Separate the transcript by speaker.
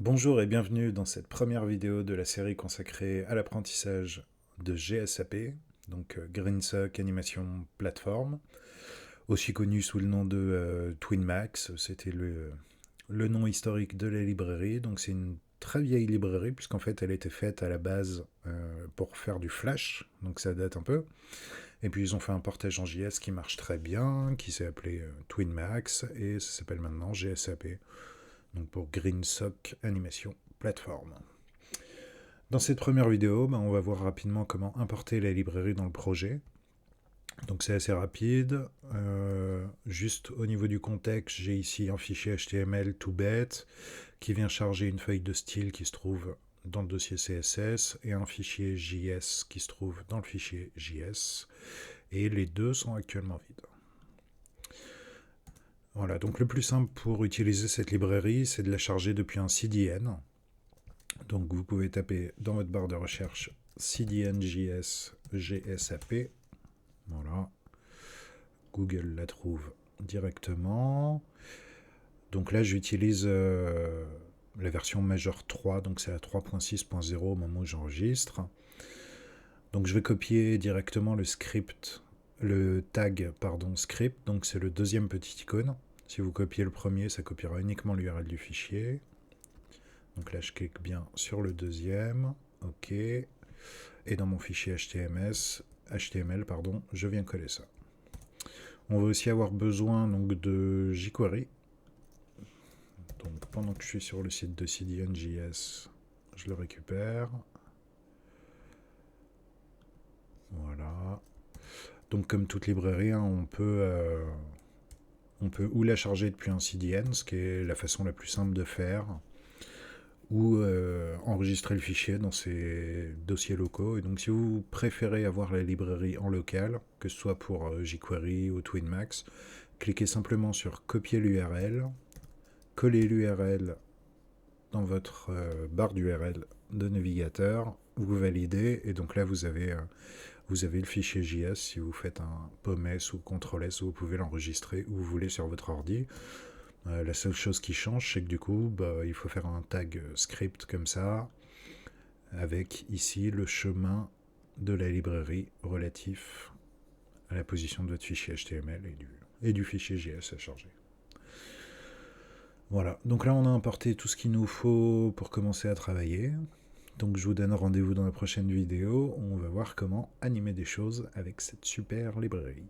Speaker 1: Bonjour et bienvenue dans cette première vidéo de la série consacrée à l'apprentissage de GSAP, donc GreenSock Animation Platform, aussi connu sous le nom de TwinMax. C'était le nom historique de la librairie. Donc c'est une très vieille librairie puisqu'en fait elle était faite à la base pour faire du Flash, donc ça date un peu. Et puis ils ont fait un portage en JS qui marche très bien, qui s'est appelé TwinMax et ça s'appelle maintenant GSAP, donc pour GreenSock Animation Platform. Dans cette première vidéo, on va voir rapidement comment importer la librairie dans le projet. Donc c'est assez rapide. Juste au niveau du contexte, j'ai ici un fichier HTML tout bête qui vient charger une feuille de style qui se trouve dans le dossier CSS et un fichier JS qui se trouve dans le fichier JS. Et les deux sont actuellement vides. Voilà, donc le plus simple pour utiliser cette librairie, c'est de la charger depuis un CDN. Donc vous pouvez taper dans votre barre de recherche CDN.js GSAP. Voilà. Google la trouve directement. Donc là j'utilise la version Major 3, donc c'est la 3.6.0 au moment où j'enregistre. Donc je vais copier directement le tag script, donc c'est le deuxième petit icône. Si vous copiez le premier, ça copiera uniquement l'URL du fichier. Donc là, je clique bien sur le deuxième. OK. Et dans mon fichier HTML, je viens coller ça. On va aussi avoir besoin donc, de jQuery. Donc pendant que je suis sur le site de CDN.js, je le récupère. Voilà. Donc comme toute librairie, on peut ou la charger depuis un CDN, ce qui est la façon la plus simple de faire, ou enregistrer le fichier dans ses dossiers locaux. Et donc si vous préférez avoir la librairie en local, que ce soit pour jQuery ou TwinMax, cliquez simplement sur copier l'URL, collez l'URL dans votre barre d'URL de navigateur, vous validez, et donc là vous avez le fichier JS. Si vous faites un POM-S ou CTRL-S, vous pouvez l'enregistrer où vous voulez sur votre ordi. La seule chose qui change, c'est que du coup, il faut faire un tag script comme ça, avec ici le chemin de la librairie relatif à la position de votre fichier HTML et du fichier JS à charger. Voilà, donc là on a importé tout ce qu'il nous faut pour commencer à travailler. Donc je vous donne rendez-vous dans la prochaine vidéo où on va voir comment animer des choses avec cette super librairie.